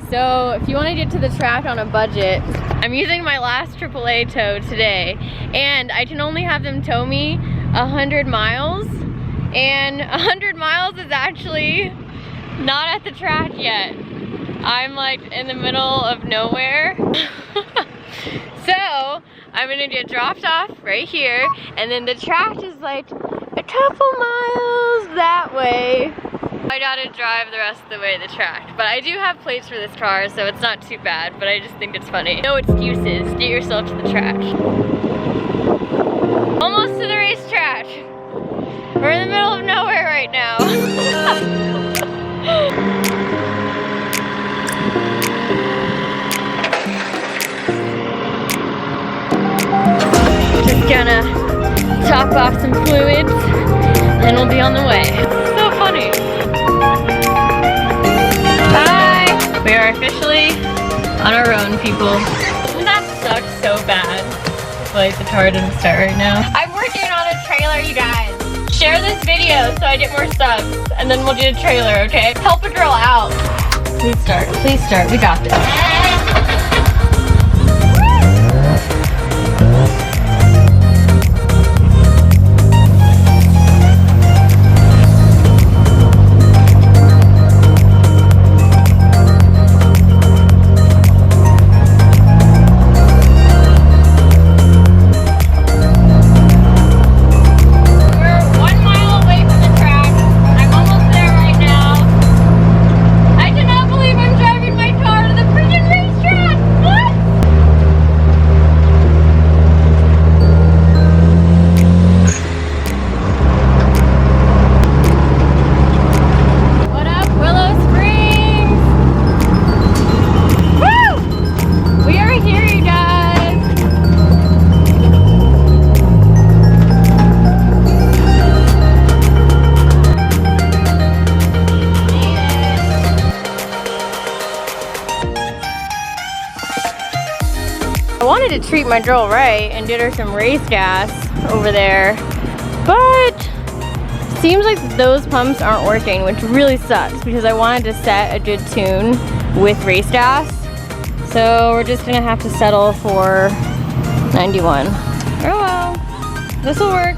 So if you want to get to the track on a budget, I'm using my last AAA tow today, and I can only have them tow me 100 miles, and 100 miles is actually not at the track yet. I'm like in the middle of nowhere. So I'm gonna get dropped off right here, and then the track is like a couple miles that way. I gotta drive the rest of the way to the track, but I do have plates for this car, so it's not too bad, but I just think it's funny. No excuses, get yourself to the track. Almost to the racetrack. We're in the middle of nowhere right now. Just gonna top off some fluids, and we'll be on the way. So funny. Bye! We are officially on our own, people. Doesn't that suck so bad? Like the car didn't start right now. I'm working on a trailer, you guys. Share this video so I get more subs, and then we'll do a trailer, okay? Help a girl out. Please start, we got this. I wanted to treat my girl right and get her some race gas over there, but seems like those pumps aren't working, which really sucks because I wanted to set a good tune with race gas. So we're just gonna have to settle for 91. Oh well, this will work.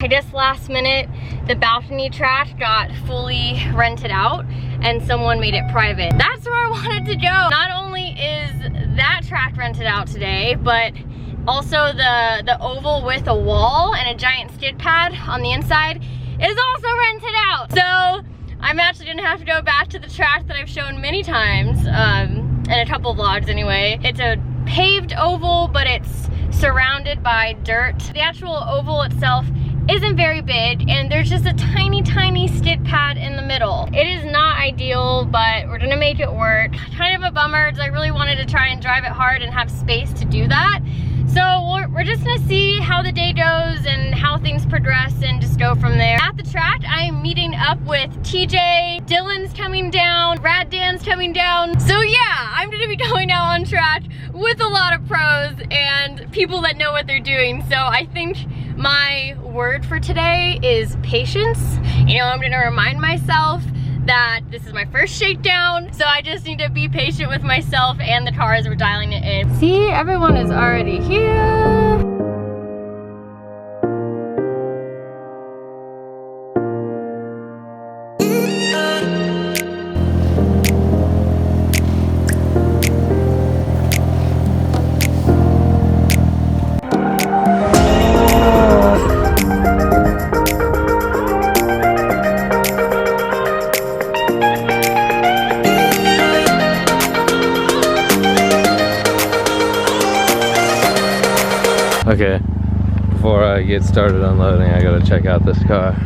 I guess last minute, the balcony track got fully rented out and someone made it private. That's where I wanted to go. Not only is that track rented out today, but also the oval with a wall and a giant skid pad on the inside is also rented out. So I'm actually gonna have to go back to the track that I've shown many times, in a couple vlogs anyway. It's a paved oval, but it's surrounded by dirt. The actual oval itself isn't very big, and there's just a tiny skid pad in the middle. It is not ideal, but we're gonna make it work. Kind of a bummer, because I really wanted to try and drive it hard and have space to do that. So we're just gonna see how the day goes and how things progress and just go from there. At the track, I'm meeting up with TJ, Dylan's coming down, Rad Dan's coming down. So yeah, I'm gonna be going out on track with a lot of pros and people that know what they're doing. So I think my word for today is patience. You know, I'm gonna remind myself that this is my first shakedown, so I just need to be patient with myself and the car as we're dialing it in. See, everyone is already here. Okay, before I get started unloading, I gotta check out this car.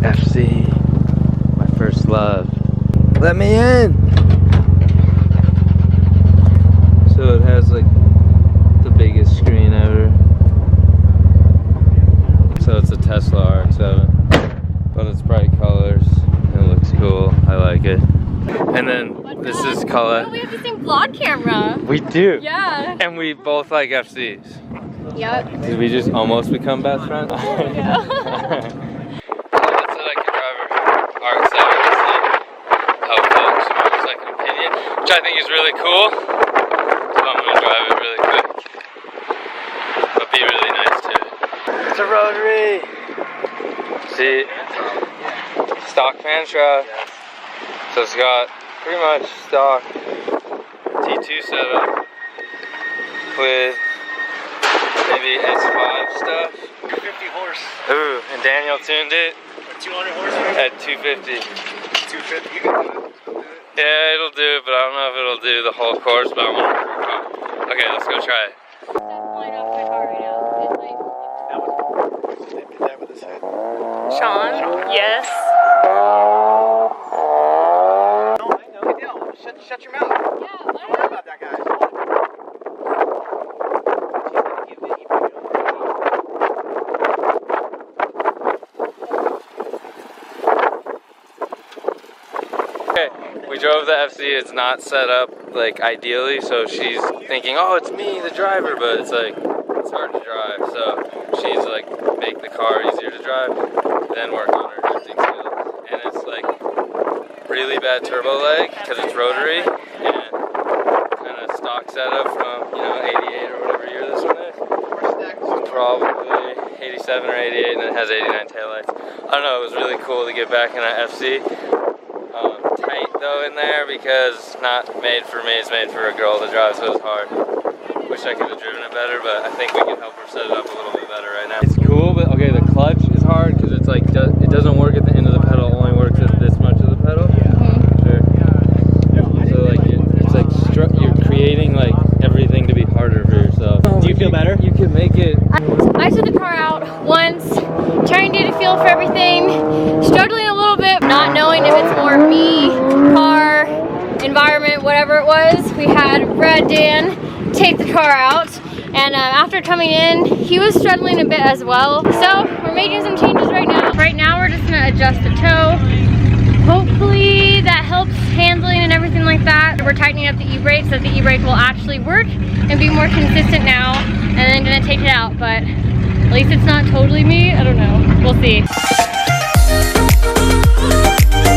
FC, my first love. Let me in! So it has like the biggest screen ever. So it's a Tesla RX-7, but it's bright colors. It looks cool, I like it. And then this is Collete. Oh, we have the same vlog camera. We do. Yeah. And we both like FCs. Yep. Did we just almost become best friends? Yeah. Collete said I could drive her RX-7 to see how it goes. It's like an opinion, which I think is really cool. So I'm gonna drive it really quick, but be really nice to it. It's a rotary. See, stock fan shroud. So it's got pretty much stock T2 setup with maybe S5 stuff. 250 horse. Ooh, and Daniel tuned it 200 horse. at 250. 250. You can do it. Yeah, it'll do it, but I don't know if it'll do the whole course, but I want to. Okay, let's go try it. Sean, yes. No, I know. Shut your mouth. Yeah, Don't worry about that, guys. Okay, we drove the FC. It's not set up like ideally, so she's thinking, oh, it's me, the driver, but it's like, it's hard to drive. So she's like, make the car easier to drive, then work on her drifting skills. And it's like really bad turbo lag because it's rotary and kind of stock setup from, you know, 88 or whatever year this one is. Probably 87 or 88, and it has 89 taillights. I don't know, it was really cool to get back in an FC. Tight though in there because it's not made for me, it's made for a girl to drive, so it's hard. Wish I could have driven it better, but I think we can help her set it up a little bit better right now. It's cool, but okay, the clutch is hard because it's like, it doesn't work at the end of the pedal, it only works at this much of the pedal. Sure. So like, it's like you're creating like everything to be harder for yourself. Do you feel better? You can make it. I took the car out once, trying to get a feel for everything, struggling a little bit, not knowing if it's more me, car, environment, whatever it was. We had Brad Dan take the car out, and after coming in, he was struggling a bit as well. So we're making some changes right now. Right now we're just gonna adjust the toe. Hopefully that helps handling and everything like that. We're tightening up the e-brake so that the e-brake will actually work and be more consistent now, and then gonna take it out, but at least it's not totally me. I don't know. We'll see.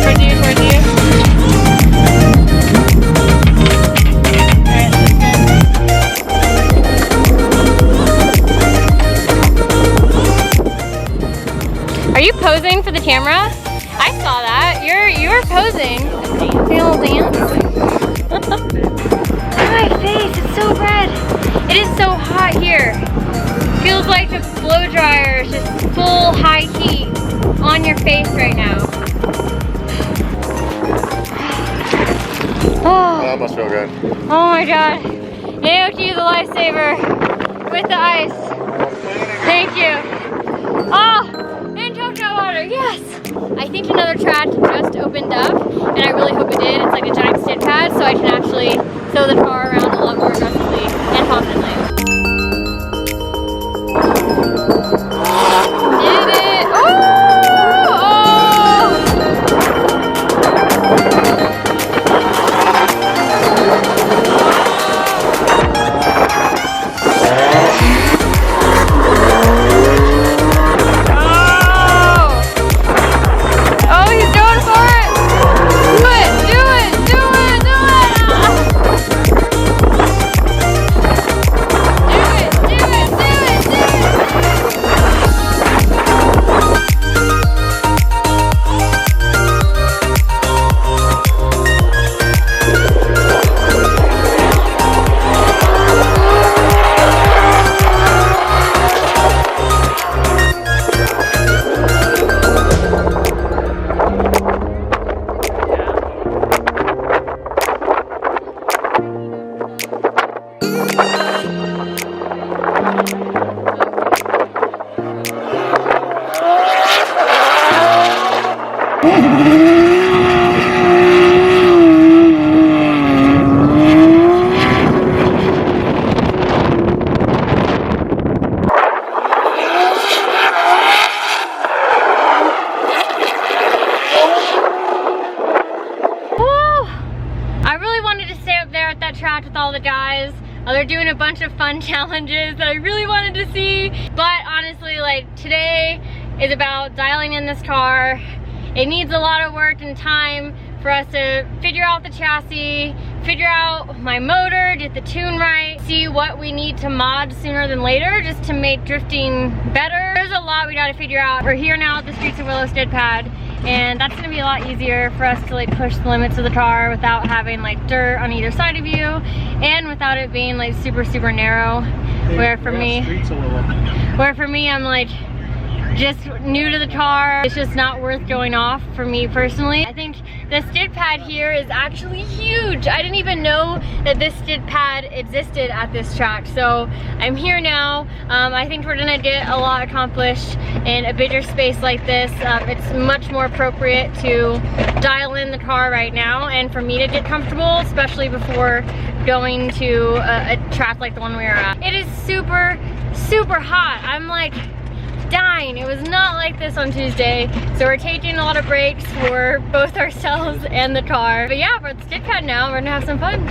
Where's you? Are you posing for the camera? I saw that. You're posing. Little dance. My face, it's so red. It is so hot here. Feels like the blow dryer is just full high heat on your face right now. Oh, That must feel good. oh my god. Naoki, the lifesaver with the ice. Thank you. Oh, and coconut water, yes. I think another track just opened up, and I really hope it did. It's like a giant sit pad, so I can actually throw the car around a lot more aggressively and confidently. Did it! Oh! that track with all the guys. They're doing a bunch of fun challenges that I really wanted to see. But honestly, like, today is about dialing in this car. It needs a lot of work and time for us to figure out the chassis, figure out my motor, get the tune right, see what we need to mod sooner than later just to make drifting better. There's a lot we gotta figure out. We're here now at the Streets of Willow skid pad, and that's gonna be a lot easier for us to like push the limits of the car without having like dirt on either side of you and without it being like super narrow. Where for me, I'm like, just new to the car. It's just not worth going off for me personally. I think the skid pad here is actually huge. I didn't even know that this skid pad existed at this track. So I'm here now. I think we're gonna get a lot accomplished in a bigger space like this. It's much more appropriate to dial in the car right now and for me to get comfortable, especially before going to a track like the one we are at. It is super hot. I'm like dying. It was not like this on Tuesday, so we're taking a lot of breaks for both ourselves and the car. But yeah, we're at the skid pad now. We're gonna have some fun.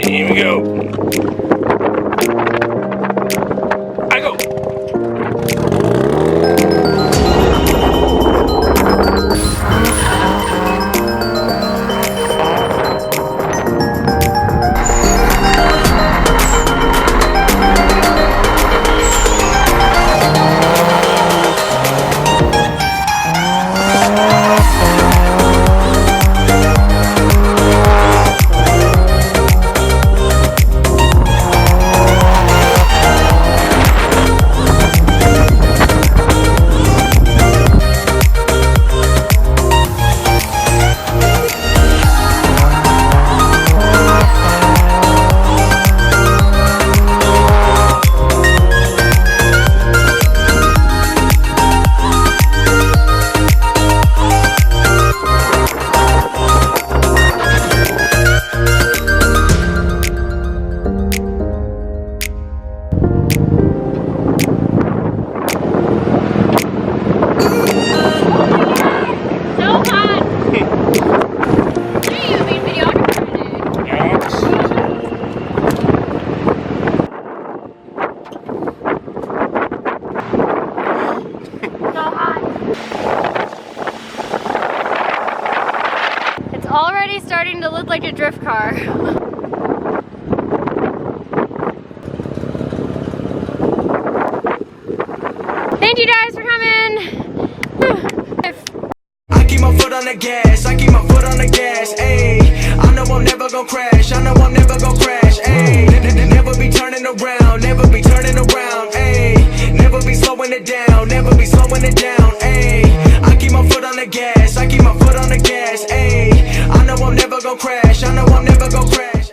Here we go. I go. Already starting to look like a drift car. Thank you guys for coming. I keep my foot on the gas, I know I'm never gon' crash. I know I'm never gon' crash. Ayy, never be turning around, never be turning around. Ayy, never be slowing it down, never be slowing it down. Ayy, I keep my foot on the gas, I keep my foot on the gas. Ayy, I know I'm never gon' crash, I know I'm never gon' crash.